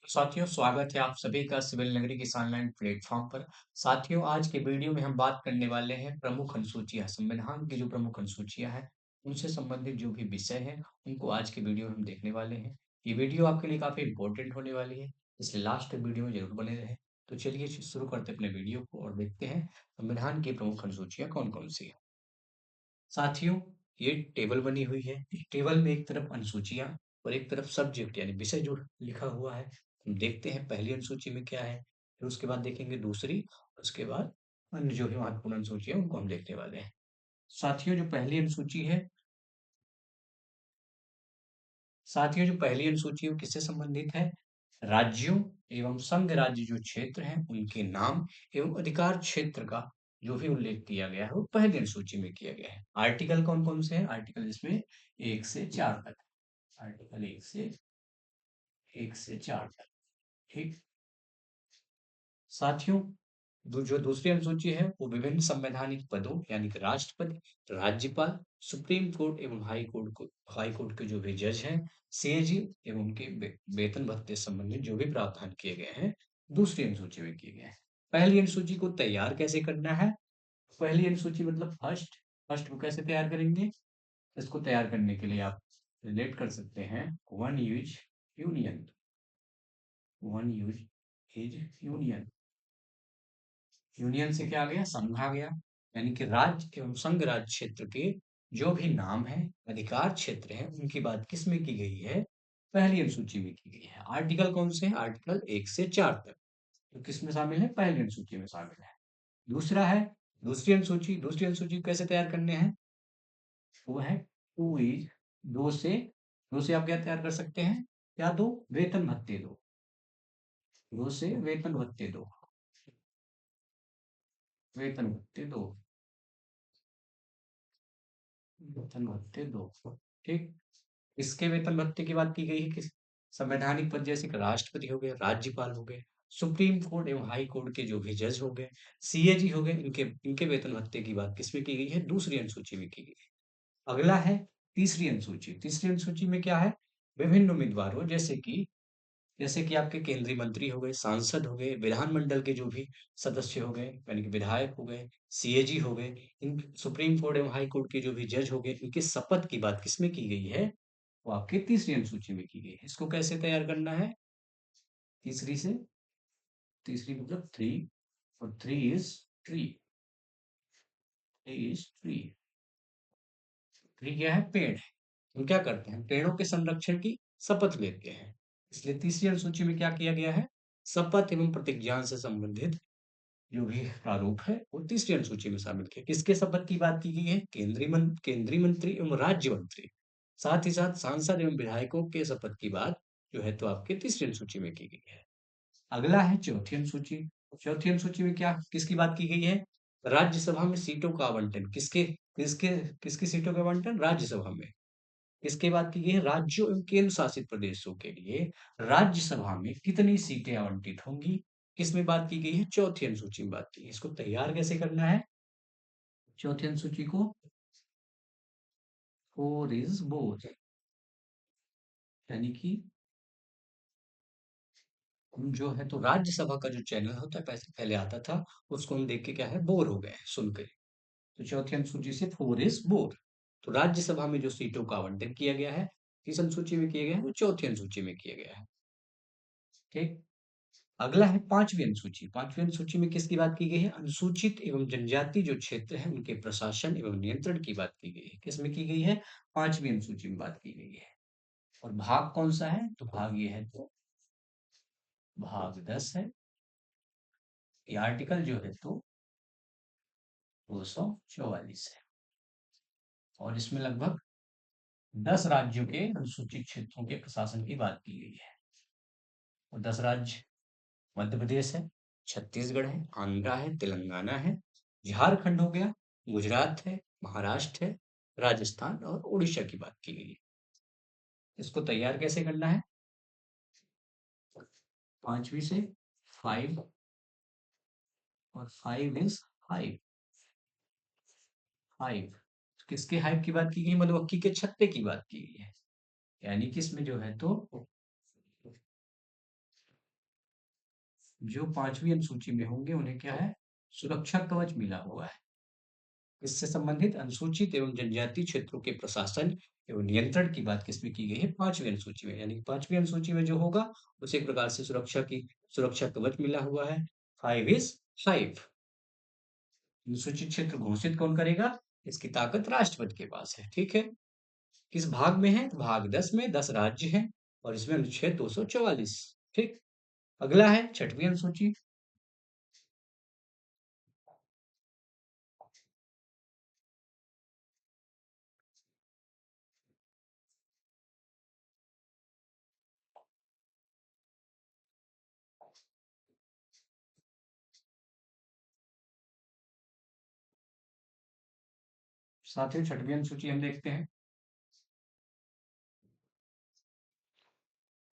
साथियों, स्वागत है आप सभी का सिविल नगरी किसान लैंड प्लेटफॉर्म पर। साथियों, आज के वीडियो में हम बात करने वाले हैं प्रमुख अनुसूचियां, संविधान की जो प्रमुख अनुसूचियां हैं उनसे संबंधित जो भी विषय हैं उनको आज के वीडियो में हम देखने वाले हैं। ये वीडियो आपके लिए काफी इंपॉर्टेंट होने वाली है, इसलिए लास्ट तक वीडियो में जरूर बने रहें। तो चलिए शुरू करते हैं अपने वीडियो को और देखते हैं संविधान की प्रमुख अनुसूचियां कौन कौन सी है। साथियों, ये टेबल बनी हुई है। इस टेबल में एक तरफ अनुसूचियां और एक तरफ सब्जेक्ट यानी विषय जो लिखा हुआ है। हम देखते हैं पहली अनुसूची में क्या है, फिर उसके बाद देखेंगे दूसरी, उसके बाद अन्य जो भी महत्वपूर्ण अनुसूची है उनको हम देखने वाले हैं। साथियों, जो पहली अनुसूची है साथियों जो पहली अनुसूची है वो किससे संबंधित है? राज्यों एवं संघ राज्य जो क्षेत्र हैं उनके नाम एवं अधिकार क्षेत्र का जो भी उल्लेख किया गया है वो पहली अनुसूची में किया गया है। आर्टिकल कौन कौन से हैं? आर्टिकल इसमें 1 से 4 तक। आर्टिकल एक से 4 तक। ठीक। साथियों, जो दूसरी अनुसूची है वो विभिन्न संवैधानिक पदों यानी कि राष्ट्रपति, राज्यपाल, सुप्रीम कोर्ट एवं हाई कोर्ट के जो भी जज हैं, सीएजी एवं उनके वेतन भत्ते संबंधित जो भी प्रावधान किए गए हैं दूसरी अनुसूची में किए गए हैं। पहली अनुसूची को तैयार कैसे करना है? पहली अनुसूची मतलब फर्स्ट फर्स्ट को कैसे तैयार करेंगे? इसको तैयार करने के लिए आप रिलेट कर सकते हैं one use union. One use is union. Union से क्या आ गया? संघ आ गया। यानी कि राज्य एवं संघ राज्य क्षेत्र के जो भी नाम है, अधिकार क्षेत्र है, उनकी बात किस में की गई है? पहली अनुसूची में की गई है। आर्टिकल कौन से हैं? आर्टिकल 1 से 4 तक। तो किस में शामिल है? पहली अनुसूची में शामिल है। दूसरा है दूसरी अनुसूची कैसे तैयार करने हैं? वो है टू इज दो से आप क्या तैयार कर सकते हैं? क्या दो? वेतन भत्ते दो। दो से वेतन भत्ते दो। वेतन भत्ते दो। वेतन भत्ते दो। ठीक। इसके वेतन भत्ते की बात की गई है किस? संवैधानिक पद जैसे कि राष्ट्रपति हो गए, राज्यपाल हो गए, सुप्रीम कोर्ट एवं हाई कोर्ट के जो भी जज हो गए, सीएजी हो गए, इनके इनके वेतन भत्ते की बात किसमें की गई है? दूसरी अनुसूची में की गई है। अगला है तीसरी अनुसूची। तीसरी अनुसूची में क्या है? विभिन्न उम्मीदवारों जैसे कि आपके केंद्रीय मंत्री हो गए, सांसद हो गए, विधानमंडल के जो भी सदस्य हो गए यानी कि विधायक हो गए, सीएजी हो गए, इन सुप्रीम कोर्ट एवं हाई कोर्ट के जो भी जज हो गए, इनके शपथ की बात किसमें की गई है? वो आपकी तीसरी अनुसूची में की गई है। इसको कैसे तैयार करना है? तीसरी से तीसरी मतलब थ्री, और थ्री ट्री क्या है? पेड़ है। हम क्या करते हैं? पेड़ों के संरक्षण की शपथ लेते हैं। इसलिए तीसरी अनुसूची में क्या किया गया है? शपथ एवं प्रतिज्ञान से संबंधित जो भी प्रारूप है वो तीसरी अनुसूची में शामिल किया। किसके शपथ की बात की गई है? केंद्रीय मंत्री एवं राज्य मंत्री, साथ ही साथ सांसद एवं विधायकों के शपथ की बात जो है तो आपके तीसरी अनुसूची में की गई है। अगला है चौथी अनुसूची। चौथी अनुसूची में क्या किसकी बात की गई है? राज्यसभा में सीटों का आवंटन किसके किसकी सीटों का आवंटन? राज्यसभा में। इसके बाद की गई है राज्यों एवं केंद्र शासित प्रदेशों के लिए राज्यसभा में कितनी सीटें आवंटित होंगी? किसमें बात की गई है? चौथी अनुसूची में बात की है। इसको तैयार कैसे करना है? चौथी अनुसूची को फोर इज बोर, यानी कि हम जो है तो राज्यसभा का जो चैनल होता है पहले आता था, उसको हम देख के क्या है बोर हो गए हैं सुन के। तो चौथी अनुसूची से फोर इज बोर। तो राज्यसभा में जो सीटों का आवंटन किया गया है किस अनुसूची में किया गया है? वो चौथी अनुसूची में किया गया है। ठीक। अगला है पांचवी अनुसूची। पांचवी अनुसूची में किसकी बात की गई है? अनुसूचित एवं जनजाति जो क्षेत्र है उनके प्रशासन एवं नियंत्रण की बात की गई है। किसमें की गई है? पांचवी अनुसूची में बात की गई है। और भाग कौन सा है? तो भाग ये है तो भाग 10 है। ये आर्टिकल जो है तो 244 है। और इसमें लगभग 10 राज्यों के अनुसूचित क्षेत्रों के प्रशासन की बात की गई है। और 10 राज्य मध्य प्रदेश है, छत्तीसगढ़ है, आंध्रा है, तेलंगाना है, झारखंड हो गया, गुजरात है, महाराष्ट्र है, राजस्थान और उड़ीसा की बात की गई है। इसको तैयार कैसे करना है? पांचवी से फाइव, और फाइव इज हाइव। हाइव किसके हाइव की बात की गई? मधुमक्खी के छत्ते की बात की गई है। यानी कि इसमें जो है तो जो 5वीं अनुसूची में होंगे उन्हें क्या है, सुरक्षा कवच मिला हुआ है। इससे संबंधित अनुसूचित एवं जनजातीय क्षेत्रों के प्रशासन एवं नियंत्रण की बात किसमें की गई है, 5वीं अनुसूची में। यानी 5वीं अनुसूची में जो होगा उसे एक प्रकार से सुरक्षा कवच मिला हुआ है। 5 इज 5। अनुसूचित क्षेत्र घोषित कौन करेगा, इसकी ताकत राष्ट्रपति के पास है। ठीक है, किस भाग में है, तो भाग 10 में 10 राज्य हैं और इसमें अनुच्छेद 244। ठीक, अगला है 6वीं अनुसूची। 6वीं अनुसूची हम देखते हैं।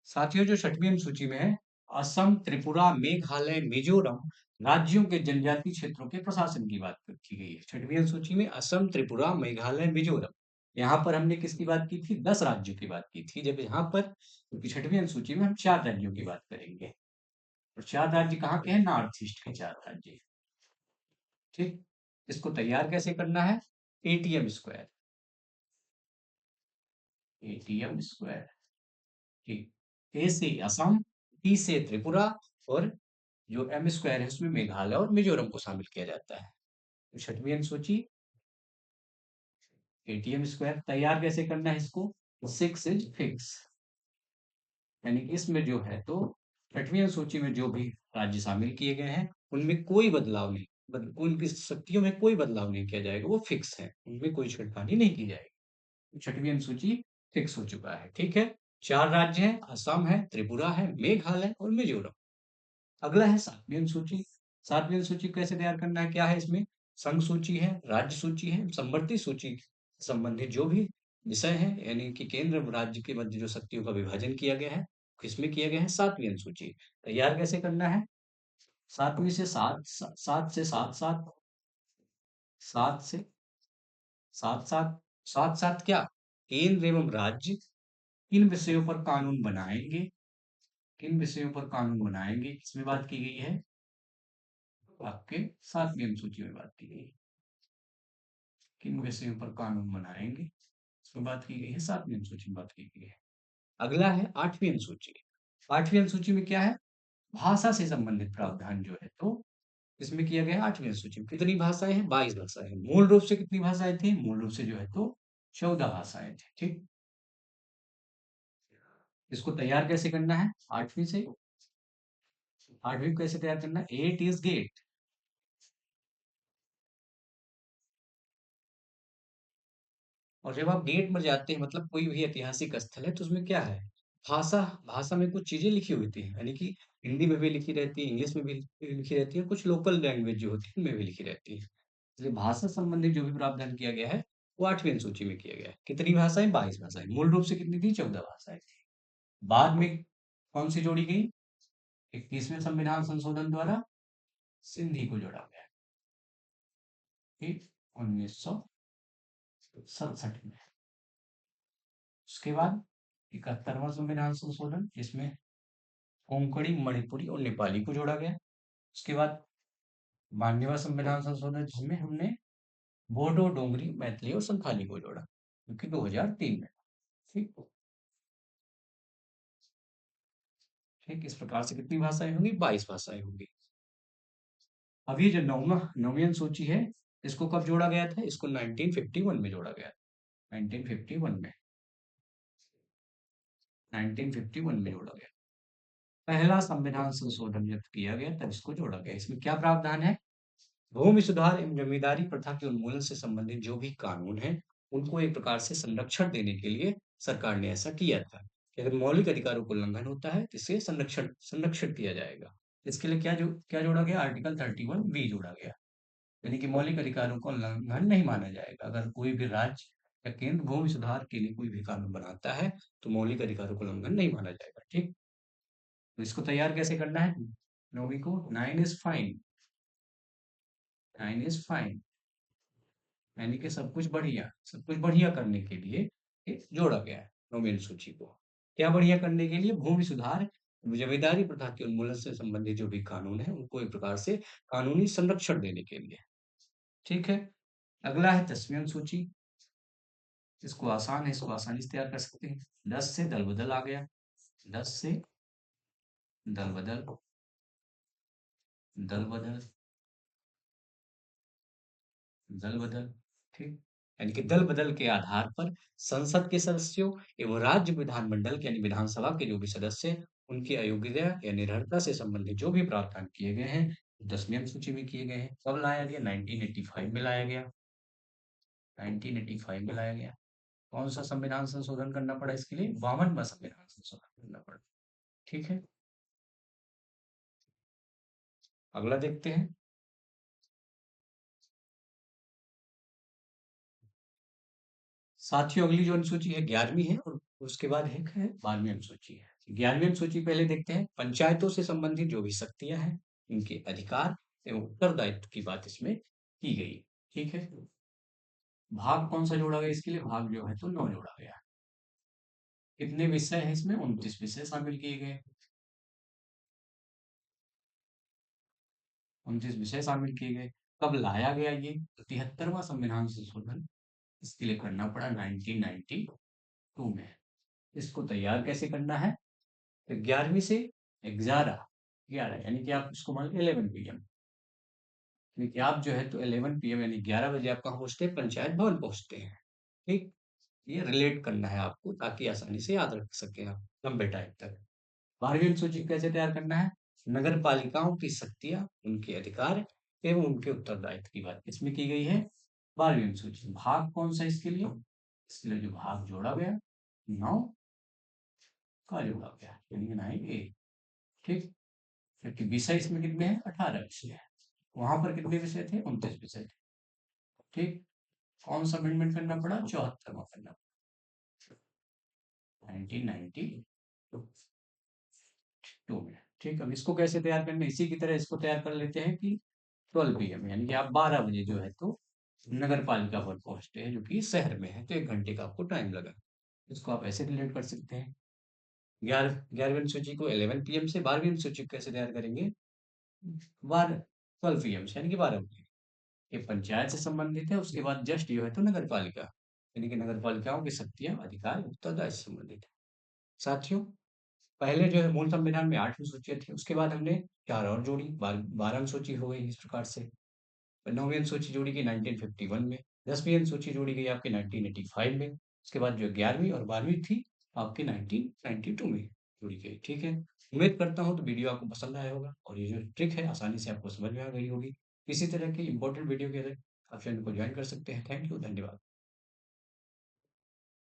साथियों, जो 6वीं अनुसूची में है, असम, त्रिपुरा, मेघालय, मिजोरम राज्यों के जनजातीय क्षेत्रों के प्रशासन की बात की गई है। 6वीं अनुसूची में असम, त्रिपुरा, मेघालय, मिजोरम, यहाँ पर हमने किसकी बात की थी, 10 राज्यों की बात की थी। जब यहाँ पर, क्योंकि 6वीं अनुसूची में हम 4 राज्यों की बात करेंगे, और 4 राज्य कहाँ के हैं, नॉर्थ ईस्ट के 4 राज्य। ठीक, इसको तैयार कैसे करना है, एटीएम स्क्वायर। एटीएम स्क्वायर, ठीक। ए से असम, टी से त्रिपुरा, और जो एम स्क्वायर है उसमें मेघालय और मिजोरम को शामिल किया जाता है। तो 6वीं अनुसूची, एटीएम स्क्वायर तैयार कैसे करना है इसको, 6 इज फिक्स। यानी कि इसमें जो है तो 6वीं अनुसूची में जो भी राज्य शामिल किए गए हैं उनमें कोई बदलाव नहीं, उनकी शक्तियों में कोई बदलाव नहीं किया जाएगा, वो फिक्स है, उनमें कोई छेड़खानी नहीं की जाएगी। 6वीं अनुसूची फिक्स हो चुका है। ठीक है, 4 राज्य हैं, असम है, त्रिपुरा है, मेघालय और मिजोरम। अगला है 7वीं अनुसूची। 7वीं अनुसूची को कैसे तैयार करना है, क्या है इसमें, संघ सूची है, राज्य सूची है, समवर्ती सूची से संबंधित जो भी विषय है, यानी कि केंद्र और राज्य के मध्य जो शक्तियों का विभाजन किया गया है, किसमें किया गया है, 7वीं अनुसूची। तैयार कैसे करना है, 7वीं से 7, 7 से 7, 7, 7 से 7, 7, 7, 7 क्या, केंद्र एवं राज्य किन विषयों पर कानून बनाएंगे, किन विषयों पर कानून बनाएंगे, इसमें बात की गई है, आपके 7वीं अनुसूची में बात की गई है। किन विषयों पर कानून बनाएंगे, इसमें बात की गई है, 7वीं अनुसूची में बात की गई है। अगला है 8वीं अनुसूची। 8वीं अनुसूची में क्या है, भाषा से संबंधित प्रावधान जो है, तो इसमें किया गया है 8वीं अनुसूची में कितनी भाषाएं हैं, 22 भाषाएं हैं। मूल रूप से कितनी भाषाएं थी, मूल रूप से जो है तो 14 भाषाएं थी। ठीक, इसको तैयार कैसे करना है, 8वीं से, 8वीं को कैसे तैयार करना है, 8 इज गेट। और जब आप गेट में जाते हैं, मतलब कोई भी ऐतिहासिक स्थल है, तो उसमें क्या है, भाषा, भाषा में कुछ चीजें लिखी होती हैं, यानी कि हिंदी में भी लिखी रहती है, इंग्लिश में भी लिखी रहती है, कुछ लोकल लैंग्वेज जो होती है उनमें भी लिखी रहती है। इसलिए भाषा संबंधी जो भी प्रावधान किया गया है वो 8वीं अनुसूची में किया गया है। कितनी भाषाएं, 22 भाषाएं। मूल रूप से कितनी थी, 14 भाषाएं थी। बाद में कौन सी जोड़ी गई, 21वें संविधान संशोधन द्वारा सिंधी को जोड़ा गया, ठीक, 1967 में। उसके बाद 71वां संविधान संशोधन, जिसमें कोंकणी, मणिपुरी और नेपाली को जोड़ा गया। उसके बाद 92वां संविधान संशोधन, जिसमें हमने बोडो, डोगरी, मैथिली और संथाली को जोड़ा, क्योंकि 2003 में। ठीक, ठीक, इस प्रकार से कितनी भाषाएं होंगी, 22 भाषाएं होंगी। अब ये जो नौवीं अनुसूची है, इसको कब जोड़ा गया था, इसको 1951 में जोड़ा गया, 1951 में, 1951 में जोड़ा गया। पहला संविधान संशोधन जब किया गया तब इसको जोड़ा गया। इसमें क्या प्रावधान है, भूमि सुधार एवं जमींदारी प्रथा के उन्मूलन से संबंधित जो भी कानून है उनको एक प्रकार से संरक्षण देने के लिए सरकार ने ऐसा किया था कि अगर मौलिक अधिकारों को उल्लंघन होता है तो इसे संरक्षण संरक्षण दिया जाएगा। इसके लिए क्या जोड़ा गया, आर्टिकल 31 बी जोड़ा गया, यानी कि मौलिक अधिकारों का उल्लंघन नहीं माना जाएगा। अगर कोई भी राज्य या केंद्र भूमि सुधार के लिए कोई भी कानून बनाता है तो मौलिक अधिकारों का उल्लंघन नहीं माना जाएगा। ठीक, तो इसको तैयार कैसे करना है, नौवीं को, 9 इज फाइन, 9 इज फाइन, यानी कि सब कुछ बढ़िया करने के लिए ये जोड़ा गया है नौवीं अनुसूची को। क्या बढ़िया करने के लिए, भूमि सुधार जमींदारी प्रथा के उन्मूलन से संबंधित जो भी कानून है, उनको एक प्रकार से कानूनी संरक्षण देने के लिए। ठीक है? अगला है 10वीं अनुसूची। इसको आसान है, इसको आसानी से तैयार कर सकते हैं। 10 से दल-बदल आ गया। 10 से दल-बदल, दल-बदल, दल-बदल, ठीक? यानी कि दल-बदल के आधार पर संसद के सदस्यों एवं राज्य विधानमंडल के यानी विधानसभा के जो भी सदस्य हैं, उनकी अयोग्यता या निरर्हता से संबंधित जो भी प्रावधान किए गए हैं, 10वीं अनुसूची में किए गए हैं। कब लाया गया? 1985 में लाया गया। 1985 में लाया गया। कौन-सा संविधान संशोधन करना पड़ा इसके लिए? 52वां संविधान संशोधन करना पड़ा। ठीक है? अगला देखते हैं। साथियों अगली जो अनुसूची है 11वीं है और उसके बाद एक है 12वीं अनुसूची है। 11वीं अनुसूची पहले देखते हैं। पंचायतों से संबंधित जो भी शक्तियां हैं, इनके अधिकार एवं उत्तरदायित्व की बात इसमें की गई। ठीक है? भाग कौन सा जोड़ा गया इसके लिए? भाग जो है तो 9 जोड़ा गया। कितने विषय हैं इसमें? 29 विषय शामिल किए गए। 29 विषय शामिल किए गए। कब लाया गया ये? 73वां संविधान संशोधन इसके लिए करना पड़ा 1992 में। इसको तैयार कैसे करना है? तो 11वीं से 11, 11 यानी कि आप इसको मान लीजिए 11 पीएम, यानी कि आप जो है तो 11 पीएम यानी 11 बजे आप कहाँ पहुँचते हैं? पंचायत भवन पहुँचते हैं। ठीक? ये रिलेट करना है आपको ताकि आसानी से याद रख सकें आप लंबे टाइम तक। 12वीं अनुसूची कैसे तैयार करना है? नगर पालिकाओं की शक्तियाँ, उनके अधिकार एवं उनके उत्तरदायित्व की बात इसमें की गई है। 12वीं अनुसूची भाग कौन सा इसके लिए? इसके लिए जो भाग जोड़ा गया 9 का जोड़ा गया यानी कि 9A। ठीक? क्योंकि विषय इसमें कितने हैं? 18 विषय है। वहां पर कितने विषय थे? 29 विषय थे। ठीक? कौन सा अमेंडमेंट करना पड़ा? 74वां करना पड़ा 1992 में। ठीक, अब इसको कैसे तैयार करना है? इसी की तरह इसको तैयार कर लेते हैं कि 12 पीएम यानी कि आप 12 बजे जो है तो नगर पालिका पर पहुंचते हैं जो कि शहर में है, तो 1 घंटे का आपको टाइम लगा। इसको आप ऐसे रिलेट कर सकते हैं। 11वीं अनुसूची को 11 पीएम से, 12वीं अनुसूची को कैसे तैयार करेंगे? 12 पीएम से यानी कि 12 बजे। ये पंचायत से संबंधित है, उसके बाद जस्ट जो है तो नगर पालिका यानी कि नगर पालिकाओं की शक्तियां, अधिकार, उत्तरदायित्व से संबंधित है। साथियों पहले जो है मूल संविधान में 8 अनुसूचियां थी, उसके बाद हमने 4 और जोड़ी, 12 अनुसूची हो गई इस प्रकार से। 9वीं अनुसूची जोड़ी गई 1951 में। 10वीं अनुसूची जोड़ी गई आपके 1985 में। उसके बाद जो 11वीं और 12वीं थी आपके 1992 में जोड़ी गई। ठीक है? उम्मीद करता हूँ तो वीडियो आपको पसंद आया होगा और ये जो ट्रिक है आसानी से आपको समझ में आ गई होगी। इसी तरह की इंपॉर्टेंट वीडियो के लिए आप चैनल को ज्वाइन कर सकते हैं। थैंक यू, धन्यवाद।